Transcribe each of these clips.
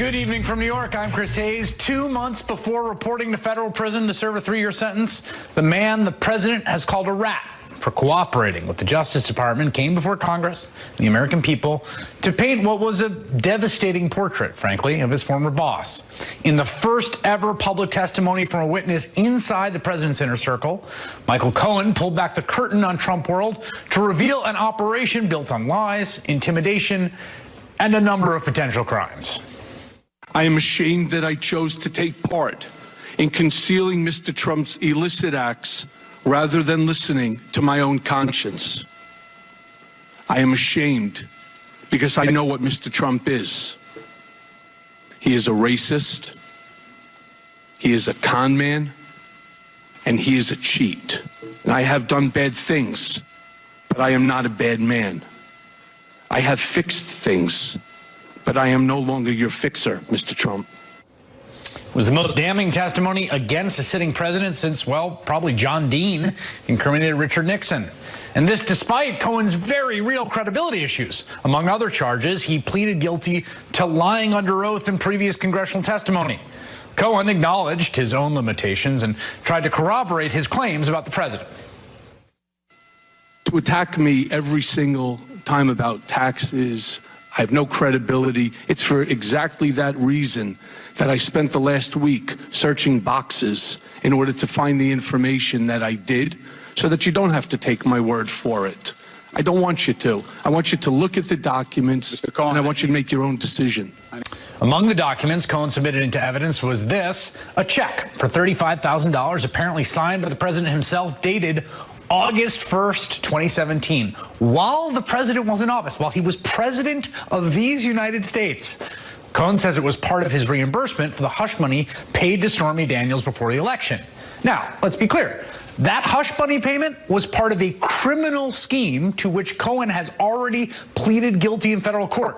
Good evening from New York. I'm Chris Hayes. 2 months before reporting to federal prison to serve a 3-year sentence, the man the president has called a rat for cooperating with the Justice Department came before Congress and the American people to paint what was a devastating portrait, frankly, of his former boss. In the first ever public testimony from a witness inside the president's inner circle, Michael Cohen pulled back the curtain on Trump world to reveal an operation built on lies, intimidation, and a number of potential crimes. I am ashamed that I chose to take part in concealing Mr. Trump's illicit acts rather than listening to my own conscience. I am ashamed because I know what Mr. Trump is. He is a racist, he is a con man, and he is a cheat. And I have done bad things, but I am not a bad man. I have fixed things, but I am no longer your fixer, Mr. Trump. It was the most damning testimony against a sitting president since, well, probably John Dean incriminated Richard Nixon. And this despite Cohen's very real credibility issues. Among other charges, he pleaded guilty to lying under oath in previous congressional testimony. Cohen acknowledged his own limitations and tried to corroborate his claims about the president. To attack me every single time about taxes, I have no credibility. It's for exactly that reason that I spent the last week searching boxes in order to find the information that I did, so that you don't have to take my word for it. I don't want you to. I want you to look at the documents, and I want you to make your own decision. Among the documents Cohen submitted into evidence was this, a check for $35,000 apparently signed by the president himself, dated August 1st, 2017, while the president was in office, while he was president of these United States. Cohen says it was part of his reimbursement for the hush money paid to Stormy Daniels before the election. Now, let's be clear. That hush money payment was part of a criminal scheme to which Cohen has already pleaded guilty in federal court.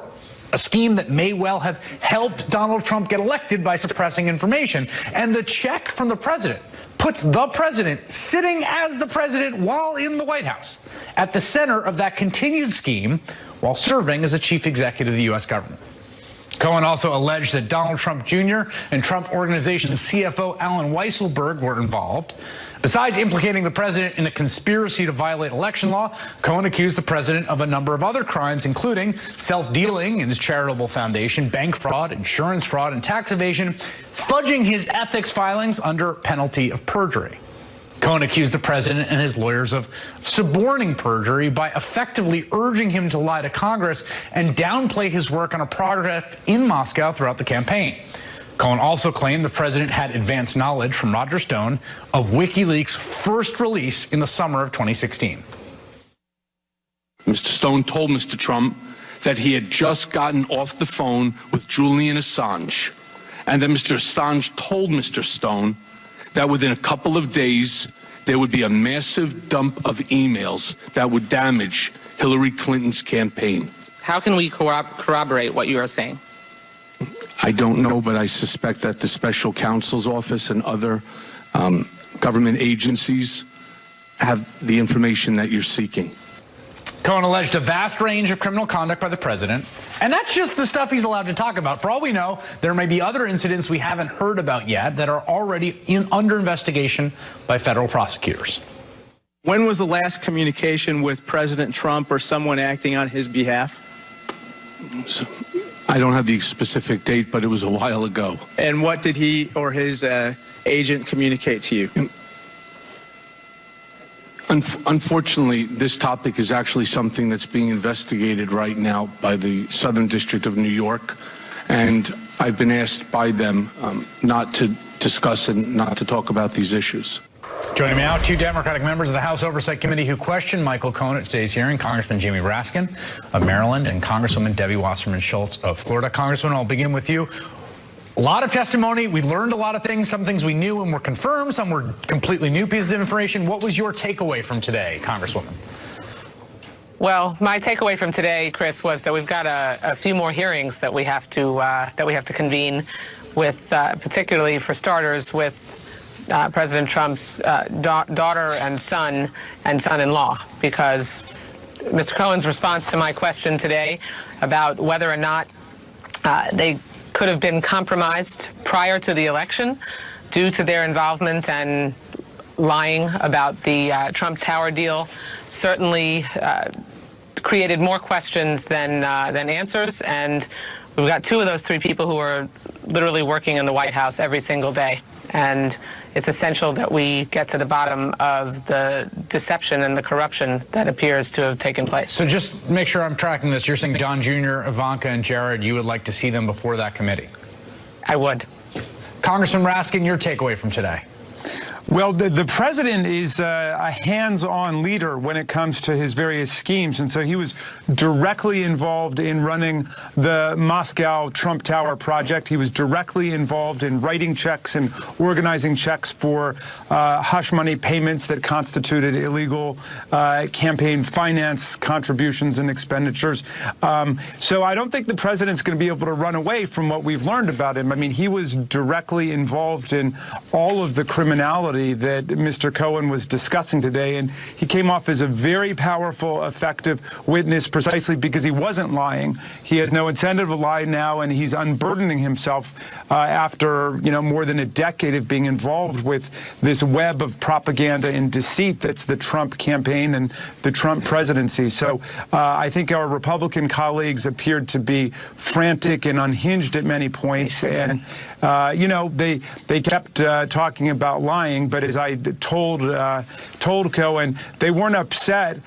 A scheme that may well have helped Donald Trump get elected by suppressing information. And the check from the president puts the president, sitting as the president while in the White House, at the center of that continued scheme while serving as a chief executive of the U.S. government. Cohen also alleged that Donald Trump Jr. and Trump Organization CFO Alan Weisselberg were involved. Besides implicating the president in a conspiracy to violate election law, Cohen accused the president of a number of other crimes, including self-dealing in his charitable foundation, bank fraud, insurance fraud, and tax evasion, fudging his ethics filings under penalty of perjury. Cohen accused the president and his lawyers of suborning perjury by effectively urging him to lie to Congress and downplay his work on a project in Moscow throughout the campaign. Cohen also claimed the president had advanced knowledge from Roger Stone of WikiLeaks' first release in the summer of 2016. Mr. Stone told Mr. Trump that he had just gotten off the phone with Julian Assange, and that Mr. Assange told Mr. Stone that within a couple of days, there would be a massive dump of emails that would damage Hillary Clinton's campaign. How can we corroborate what you are saying? I don't know, but I suspect that the special counsel's office and other government agencies have the information that you're seeking. Cohen alleged a vast range of criminal conduct by the president, and that's just the stuff he's allowed to talk about. For all we know, there may be other incidents we haven't heard about yet that are already under investigation by federal prosecutors. When was the last communication with President Trump or someone acting on his behalf? I don't have the specific date, but it was a while ago. And what did he or his agent communicate to you? Unfortunately, this topic is actually something that's being investigated right now by the Southern District of New York, and I've been asked by them not to discuss and not to talk about these issues. Joining me now, 2 Democratic members of the House Oversight Committee who questioned Michael Cohen at today's hearing, Congressman Jamie Raskin of Maryland and Congresswoman Debbie Wasserman Schultz of Florida. Congressman, I'll begin with you. A lot of testimony. We learned a lot of things. Some things we knew and were confirmed. Some were completely new pieces of information. What was your takeaway from today, Congresswoman? Well, my takeaway from today, Chris, was that we've got a few more hearings that we have to convene with, particularly for starters, with President Trump's daughter and son-in-law, because Mr. Cohen's response to my question today about whether or not they could have been compromised prior to the election due to their involvement and lying about the Trump Tower deal certainly created more questions than answers. And we've got two of those three people who are literally working in the White House every single day. And it's essential that we get to the bottom of the deception and the corruption that appears to have taken place. So just make sure I'm tracking this. You're saying Don Jr., Ivanka, and Jared, you would like to see them before that committee? I would. Congressman Raskin, your takeaway from today? Well, the president is a hands-on leader when it comes to his various schemes. And so he was directly involved in running the Moscow Trump Tower project. He was directly involved in writing checks and organizing checks for hush money payments that constituted illegal campaign finance contributions and expenditures. So I don't think the president's going to be able to run away from what we've learned about him. I mean, he was directly involved in all of the criminality that Mr. Cohen was discussing today, and he came off as a very powerful, effective witness precisely because he wasn't lying. He has no incentive to lie now, and he's unburdening himself after more than a decade of being involved with this web of propaganda and deceit that's the Trump campaign and the Trump presidency. So I think our Republican colleagues appeared to be frantic and unhinged at many points, and they kept talking about lying. But as I told Cohen, they weren't upset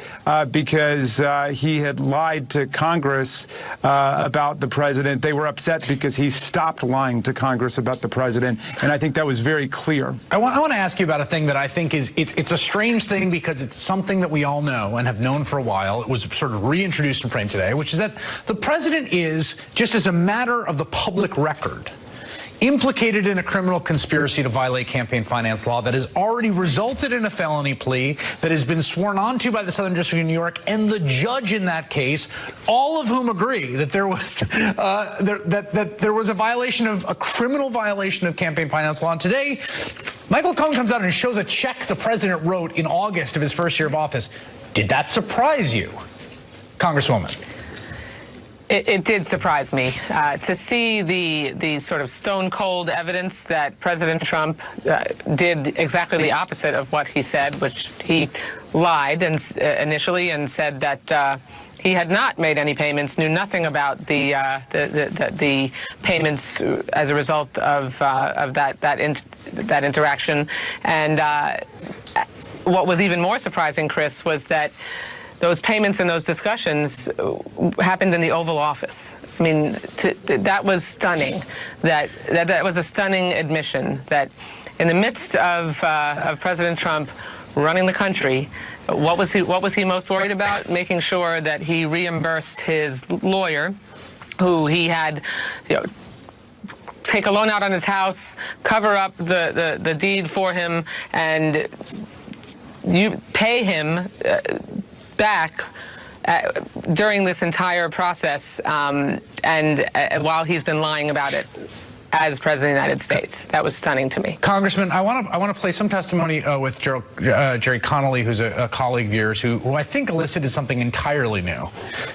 because he had lied to Congress about the president. They were upset because he stopped lying to Congress about the president, and I think that was very clear. I want to ask you about a thing that I think is it's a strange thing because it's something that we all know and have known for a while. It was sort of reintroduced and framed today, which is that the president is, just as a matter of the public record, implicated in a criminal conspiracy to violate campaign finance law that has already resulted in a felony plea that has been sworn onto by the Southern District of New York and the judge in that case, all of whom agree that there was that there was a criminal violation of campaign finance law. And today, Michael Cohen comes out and shows a check the president wrote in August of his first year of office. Did that surprise you, Congresswoman? It did surprise me to see the sort of stone-cold evidence that President Trump did exactly the opposite of what he said, which he lied initially and said that he had not made any payments, knew nothing about the payments as a result of that interaction. And what was even more surprising, Chris, was that those payments and those discussions happened in the Oval Office. I mean, that was stunning. That was a stunning admission that in the midst of President Trump running the country, what was he most worried about? Making sure that he reimbursed his lawyer, who he had, take a loan out on his house, cover up the deed for him, and you pay him back during this entire process, and while he's been lying about it as President of the United States. That was stunning to me. Congressman, I want to play some testimony with Jerry Connolly, who's a colleague of yours, who I think elicited something entirely new.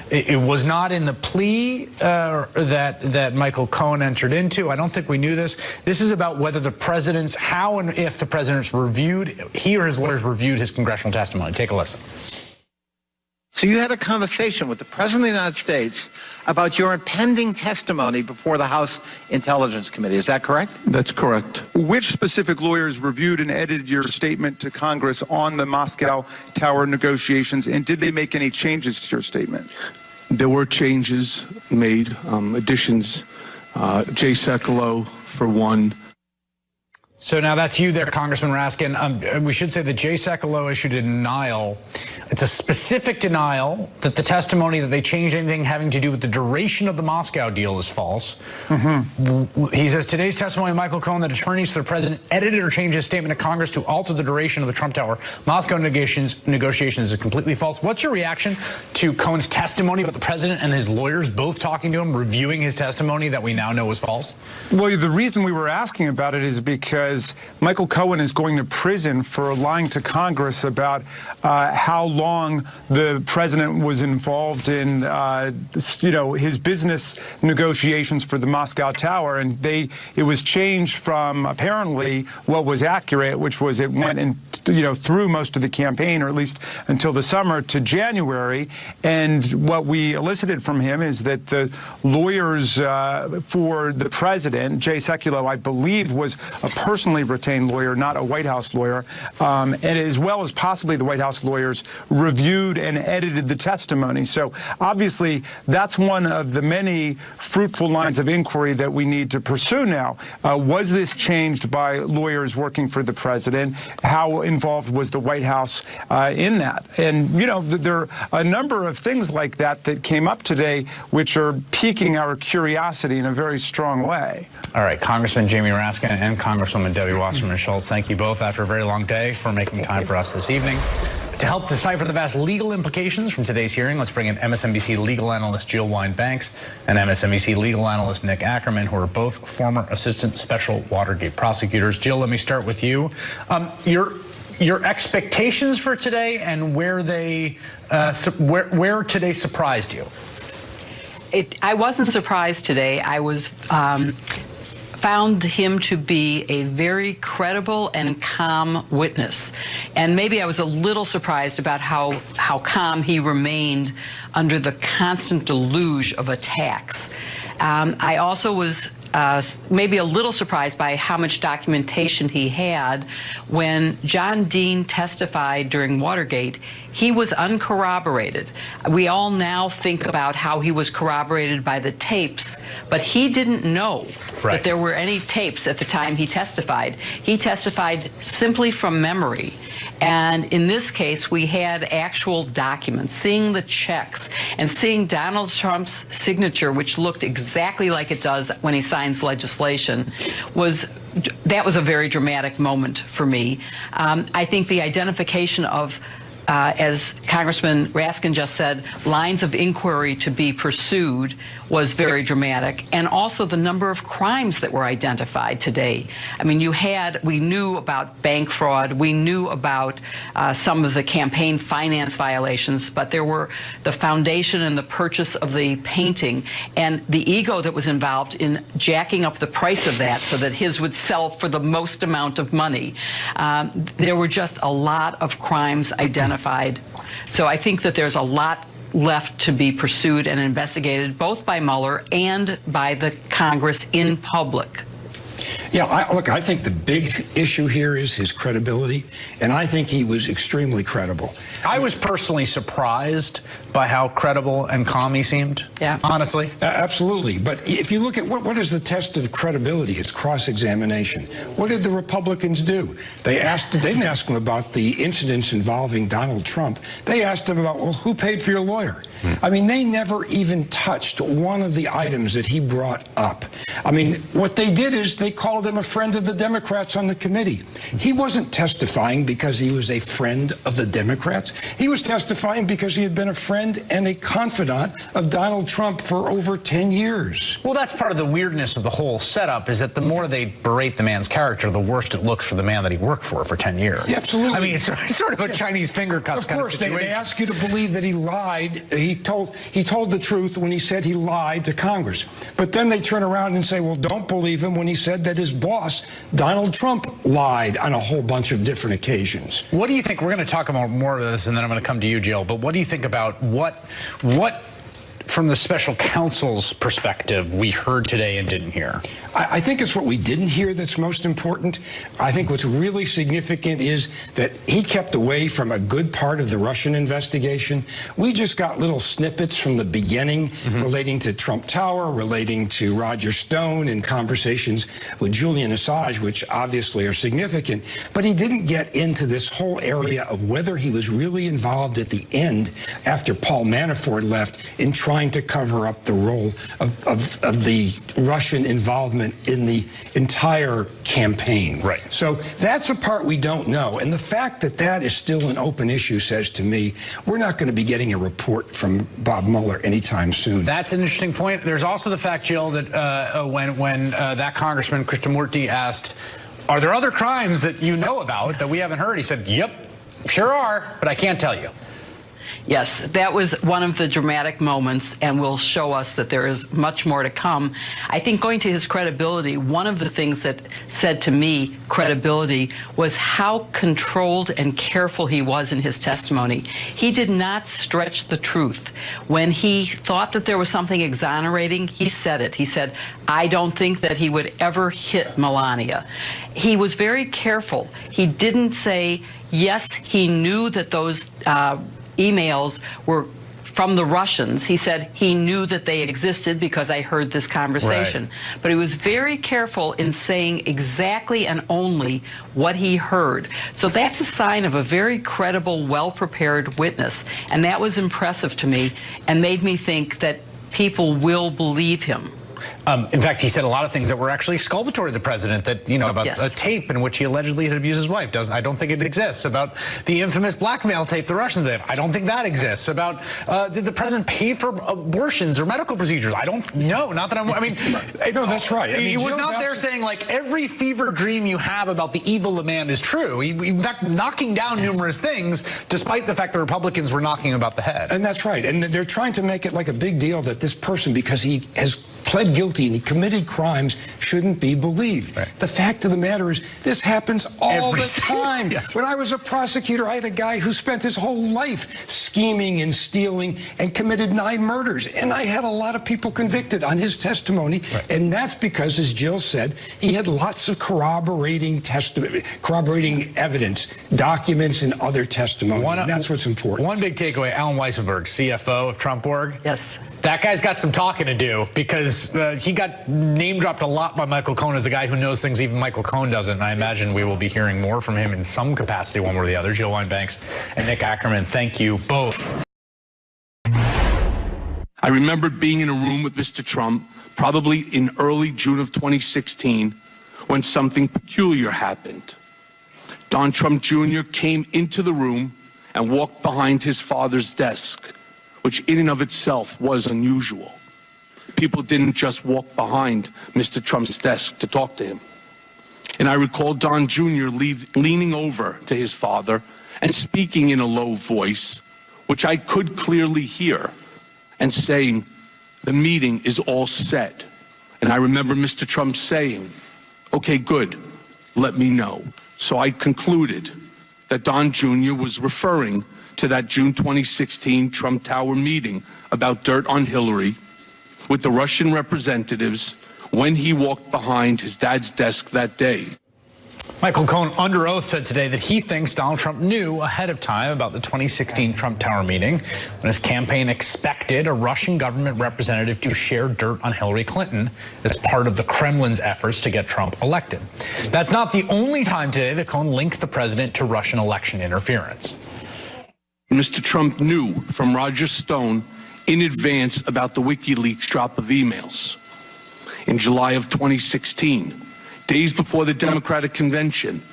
It was not in the plea that Michael Cohen entered into. I don't think we knew this. This is about whether the president's, how and if the president's reviewed, he or his lawyers reviewed his congressional testimony. Take a listen. So you had a conversation with the President of the United States about your impending testimony before the House Intelligence Committee. Is that correct? That's correct. Which specific lawyers reviewed and edited your statement to Congress on the Moscow Tower negotiations, and did they make any changes to your statement? There were changes made, additions. Jay Sekulow, for one. So now that's you there, Congressman Raskin. We should say that Jay Sekulow issued a denial. It's a specific denial that the testimony that they changed anything having to do with the duration of the Moscow deal is false. He says today's testimony of Michael Cohen that attorneys for the president edited or changed his statement to Congress to alter the duration of the Trump Tower Moscow negotiations is completely false. What's your reaction to Cohen's testimony about the president and his lawyers both talking to him, reviewing his testimony that we now know was false? Well, the reason we were asking about it is because because Michael Cohen is going to prison for lying to Congress about how long the president was involved in, his business negotiations for the Moscow Tower. And it was changed from apparently what was accurate, which was it went in, through most of the campaign, or at least until the summer, to January. And what we elicited from him is that the lawyers for the president, Jay Sekulow, I believe, was a personally retained lawyer, not a White House lawyer, and as well as possibly the White House lawyers reviewed and edited the testimony. So obviously, that's one of the many fruitful lines of inquiry that we need to pursue now. Was this changed by lawyers working for the president? How involved was the White House in that? And, there are a number of things like that that came up today, which are piquing our curiosity in a very strong way. All right, Congressman Jamie Raskin and Congresswoman Debbie Wasserman Schultz, thank you both after a very long day for making time for us this evening. To help decipher the vast legal implications from today's hearing, let's bring in MSNBC legal analyst Jill Wine-Banks and MSNBC legal analyst Nick Ackerman, who are both former assistant special Watergate prosecutors. Jill, let me start with you. Your expectations for today and where today surprised you? I wasn't surprised today. I found him to be a very credible and calm witness. And maybe I was a little surprised about how calm he remained under the constant deluge of attacks. I also was maybe a little surprised by how much documentation he had. When John Dean testified during Watergate, he was uncorroborated. We all now think about how he was corroborated by the tapes, but he didn't know that there were any tapes at the time he testified. He testified simply from memory. And in this case, we had actual documents, seeing the checks and seeing Donald Trump's signature, which looked exactly like it does when he signs legislation, that was a very dramatic moment for me. I think the identification of, as Congressman Raskin just said, lines of inquiry to be pursued was very dramatic, and also the number of crimes that were identified today. I mean, we knew about bank fraud, we knew about some of the campaign finance violations, but there were the foundation and the purchase of the painting and the ego that was involved in jacking up the price of that so that his would sell for the most amount of money. There were just a lot of crimes identified. So I think that there's a lot left to be pursued and investigated, both by Mueller and by the Congress in public. Yeah, I think the big issue here is his credibility, and I think he was extremely credible. I was personally surprised by how credible and calm he seemed, honestly. Absolutely. But if you look at what is the test of credibility, it's cross-examination. What did the Republicans do? They didn't ask him about the incidents involving Donald Trump. They asked him about, well, who paid for your lawyer? I mean, they never even touched one of the items that he brought up. I mean, what they did is they called him a friend of the Democrats on the committee. He wasn't testifying because he was a friend of the Democrats. He was testifying because he had been a friend and a confidant of Donald Trump for over 10 years. Well, that's part of the weirdness of the whole setup, is that the more they berate the man's character, the worse it looks for the man that he worked for 10 years. Yeah, absolutely. I mean, it's sort of a Chinese finger cuffs kind of situation. Of course, they ask you to believe that he lied. He told the truth when he said he lied to Congress. But then they turn around and say, well, don't believe him when he said that his boss, Donald Trump, lied on a whole bunch of different occasions. What do you think? We're going to talk about more of this, and then I'm going to come to you, Jill. But what do you think about what from the special counsel's perspective we heard today and didn't hear? I think it's what we didn't hear that's most important. I think what's really significant is that he kept away from a good part of the Russian investigation. We just got little snippets from the beginning relating to Trump Tower, relating to Roger Stone, and conversations with Julian Assange, which obviously are significant. But he didn't get into this whole area of whether he was really involved at the end, after Paul Manafort left, in trying to cover up the role of the Russian involvement in the entire campaign. Right. So that's a part we don't know. And the fact that that is still an open issue says to me, we're not going to be getting a report from Bob Mueller anytime soon. That's an interesting point. There's also the fact, Jill, that when that Congressman Krishnamurti asked are there other crimes that you know about that we haven't heard? He said, yep, sure are, but I can't tell you. Yes, that was one of the dramatic moments and will show us that there is much more to come. I think going to his credibility, one of the things that said to me credibility was how controlled and careful he was in his testimony. He did not stretch the truth. When he thought that there was something exonerating, he said it. He said, I don't think that he would ever hit Melania. He was very careful. He didn't say, yes, he knew that those emails were from the Russians. He said he knew that they existed because I heard this conversation. Right. But he was very careful in saying exactly and only what he heard. So that's a sign of a very credible, well-prepared witness. And that was impressive to me and made me think that people will believe him. In fact, he said a lot of things that were actually exculpatory to the president, that, you know, about yes. a tape in which he allegedly had abused his wife. I don't think it exists. About the infamous blackmail tape the Russians did. I don't think that exists. About did the president pay for abortions or medical procedures? I don't know. Not that I mean, no, that's right. I mean, he was not there saying, like, every fever dream you have about the evil of man is true. He, in fact, knocking down numerous things, despite the fact the Republicans were knocking him about the head. And that's right. And they're trying to make it like a big deal that this person, because he has pled guilty and he committed crimes, shouldn't be believed. Right. The fact of the matter is, this happens all the time. Yes. When I was a prosecutor, I had a guy who spent his whole life scheming and stealing and committed 9 murders. And I had a lot of people convicted on his testimony. Right. And that's because, as Jill said, he had lots of corroborating evidence, documents, and other testimony. That's what's important. One big takeaway, Alan Weissenberg, CFO of Trump Org. Yes. That guy's got some talking to do, because he got name-dropped a lot by Michael Cohen as a guy who knows things even Michael Cohen doesn't. And I imagine we will be hearing more from him in some capacity, one way or the other. Jill Wine-Banks and Nick Ackerman, thank you both. I remembered being in a room with Mr. Trump, probably in early June of 2016, when something peculiar happened. Don Trump Jr. came into the room and walked behind his father's desk, which in and of itself was unusual. People didn't just walk behind Mr. Trump's desk to talk to him. And I recall Don Jr. leaning over to his father and speaking in a low voice, which I could clearly hear, and saying, the meeting is all set. And I remember Mr. Trump saying, okay, good, let me know. So I concluded that Don Jr. was referring to that June 2016 Trump Tower meeting about dirt on Hillary with the Russian representatives when he walked behind his dad's desk that day. Michael Cohen, under oath, said today that he thinks Donald Trump knew ahead of time about the 2016 Trump Tower meeting, when his campaign expected a Russian government representative to share dirt on Hillary Clinton as part of the Kremlin's efforts to get Trump elected. That's not the only time today that Cohen linked the president to Russian election interference. Mr. Trump knew from Roger Stone in advance about the WikiLeaks drop of emails. In July of 2016, days before the Democratic convention,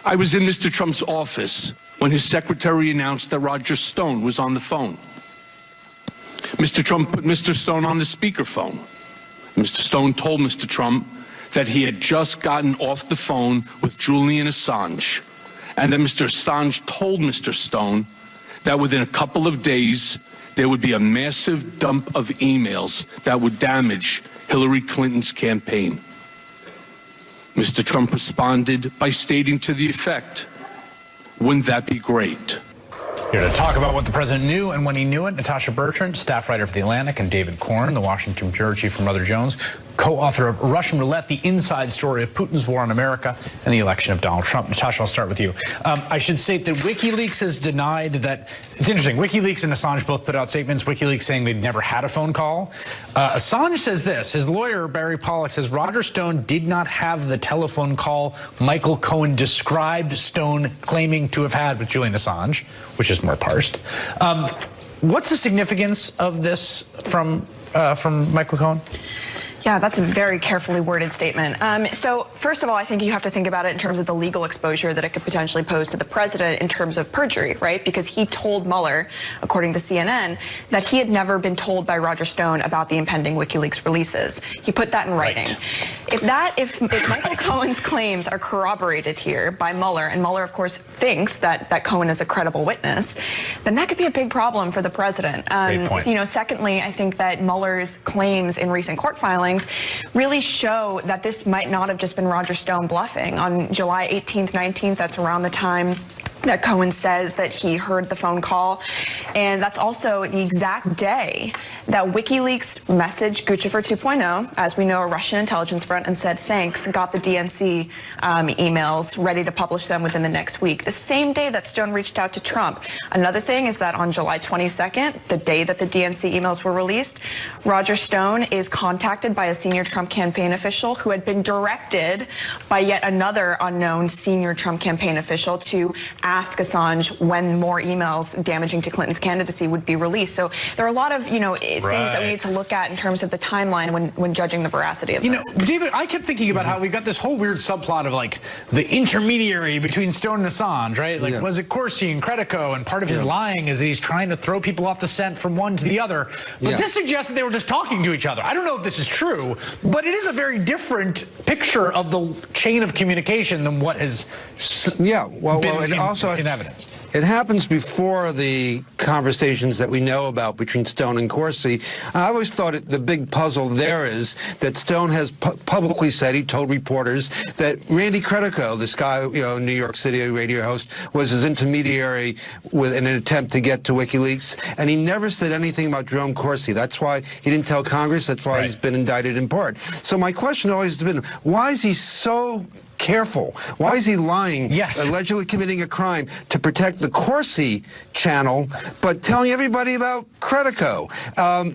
I was in Mr. Trump's office when his secretary announced that Roger Stone was on the phone. Mr. Trump put Mr. Stone on the speakerphone. Mr. Stone told Mr. Trump that he had just gotten off the phone with Julian Assange, and that Mr. Assange told Mr. Stone that within a couple of days, there would be a massive dump of emails that would damage Hillary Clinton's campaign. Mr. Trump responded by stating to the effect, wouldn't that be great? Here to talk about what the president knew and when he knew it, Natasha Bertrand, staff writer for The Atlantic, and David Corn, the Washington bureau chief from Mother Jones, co-author of Russian Roulette, the inside story of Putin's war on America and the election of Donald Trump. Natasha, I'll start with you. I should state that WikiLeaks has denied that. It's interesting. WikiLeaks and Assange both put out statements. WikiLeaks saying they'd never had a phone call. Assange says this. His lawyer, Barry Pollack, says Roger Stone did not have the telephone call Michael Cohen described Stone claiming to have had with Julian Assange, which is more parsed. What's the significance of this from Michael Cohen? Yeah, that's a very carefully worded statement. So first of all, I think you have to think about it in terms of the legal exposure that it could potentially pose to the president in terms of perjury, right? Because he told Mueller, according to CNN, that he had never been told by Roger Stone about the impending WikiLeaks releases. He put that in writing. Right. If Michael Cohen's claims are corroborated here by Mueller, and Mueller, of course, thinks that Cohen is a credible witness, then that could be a big problem for the president. Great point. So, secondly, I think that Mueller's claims in recent court filings really show that this might not have just been Roger Stone bluffing. On July 18th, 19th, that's around the time that Cohen says that he heard the phone call. And that's also the exact day that WikiLeaks messaged Guccifer 2.0, as we know, a Russian intelligence front, and said, thanks, got the DNC emails, ready to publish them within the next week. The same day that Stone reached out to Trump. Another thing is that on July 22nd, the day that the DNC emails were released, Roger Stone is contacted by a senior Trump campaign official who had been directed by yet another unknown senior Trump campaign official to ask Assange when more emails damaging to Clinton's candidacy would be released. So there are a lot of, things that we need to look at in terms of the timeline when judging the veracity of this. David, I kept thinking about how we got this whole weird subplot of like the intermediary between Stone and Assange, right? Like, was it Corsi and Credico? And part of his lying is that he's trying to throw people off the scent from one to the other. But this suggests that they were just talking to each other. I don't know if this is true, but it is a very different picture of the chain of communication than what has been in evidence. It happens before the conversations that we know about between Stone and Corsi. I always thought the big puzzle there is that Stone has publicly said, he told reporters, that Randy Credico, this guy, New York City radio host, was his intermediary with in an attempt to get to WikiLeaks, and he never said anything about Jerome Corsi. That's why he didn't tell Congress. That's why he's been indicted in part. So my question always has been, why is he so careful? Why is he lying, allegedly committing a crime to protect the Corsi channel, but telling everybody about Credico?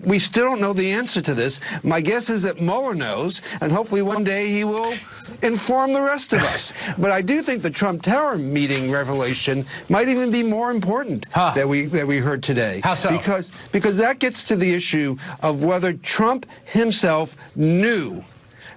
We still don't know the answer to this. My guess is that Mueller knows, and hopefully one day he will inform the rest of us. But I do think the Trump Tower meeting revelation might even be more important that we heard today. How so? Because that gets to the issue of whether Trump himself knew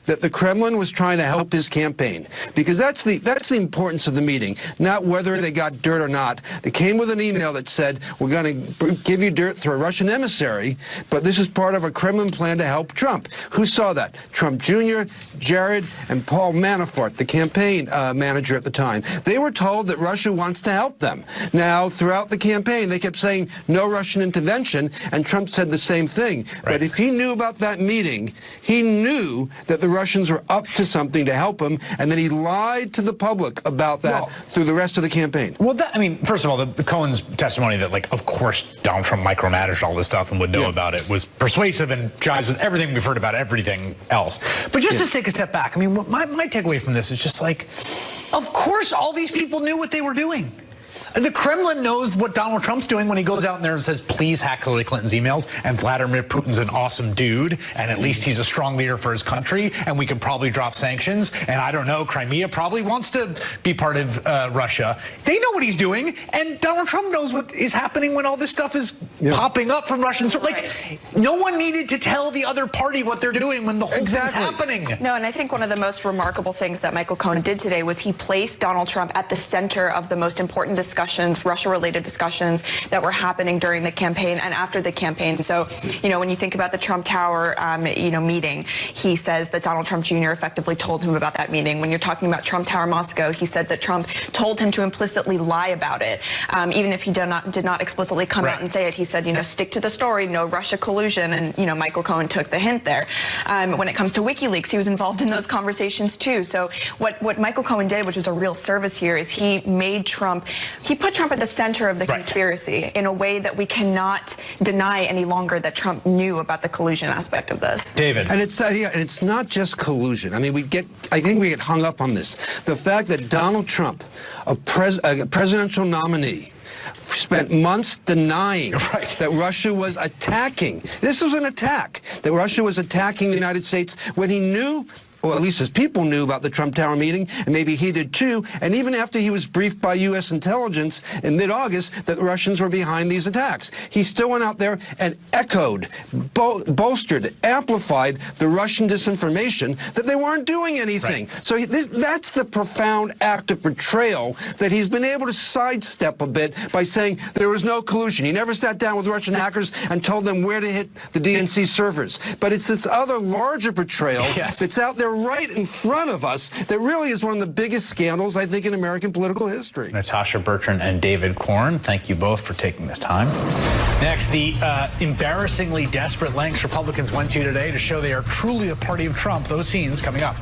that the Kremlin was trying to help his campaign, because that's the importance of the meeting, not whether they got dirt or not. They came with an email that said, we're going to give you dirt through a Russian emissary, but this is part of a Kremlin plan to help Trump. Who saw that? Trump Jr., Jared, and Paul Manafort, the campaign manager at the time. They were told that Russia wants to help them. Now, throughout the campaign, they kept saying no Russian intervention, and Trump said the same thing. But if he knew about that meeting, he knew that the Russians were up to something to help him, and then he lied to the public about that through the rest of the campaign. Well, first of all, the Cohen's testimony that, of course, Donald Trump micromanaged all this stuff and would know about it was persuasive and jives with everything we've heard about everything else. But just to take a step back, my takeaway from this is just of course all these people knew what they were doing. The Kremlin knows what Donald Trump's doing when he goes out there and says, please hack Hillary Clinton's emails, and Vladimir Putin's an awesome dude, and at least he's a strong leader for his country, and we can probably drop sanctions, and I don't know, Crimea probably wants to be part of Russia. They know what he's doing, and Donald Trump knows what is happening when all this stuff is popping up from Russians. No one needed to tell the other party what they're doing when the whole thing's happening. No, and I think one of the most remarkable things that Michael Cohen did today was he placed Donald Trump at the center of the most important discussions, Russia-related discussions that were happening during the campaign and after the campaign. So, when you think about the Trump Tower, meeting, he says that Donald Trump Jr. effectively told him about that meeting. When you're talking about Trump Tower Moscow, he said that Trump told him to implicitly lie about it. Even if he did not explicitly come out and say it, he said, stick to the story, no Russia collusion. And, Michael Cohen took the hint there. When it comes to WikiLeaks, he was involved in those conversations too. So what Michael Cohen did, which was a real service here, is he put Trump at the center of the conspiracy in a way that we cannot deny any longer that Trump knew about the collusion aspect of this. David. And it's not just collusion. I think we get hung up on this. The fact that Donald Trump, a presidential nominee, spent months denying that Russia was attacking. This was an attack, that Russia was attacking the United States when he knew or at least his people knew about the Trump Tower meeting, and maybe he did too, and even after he was briefed by U.S. intelligence in mid-August that the Russians were behind these attacks, he still went out there and echoed, bolstered, amplified the Russian disinformation that they weren't doing anything. Right. So that's the profound act of betrayal that he's been able to sidestep a bit by saying there was no collusion. He never sat down with Russian hackers and told them where to hit the DNC servers. But it's this other larger betrayal that's out there right in front of us that really is one of the biggest scandals, I think, in American political history. Natasha Bertrand and David Corn, thank you both for taking this time. Next, the embarrassingly desperate lengths Republicans went to today to show they are truly a party of Trump. Those scenes coming up.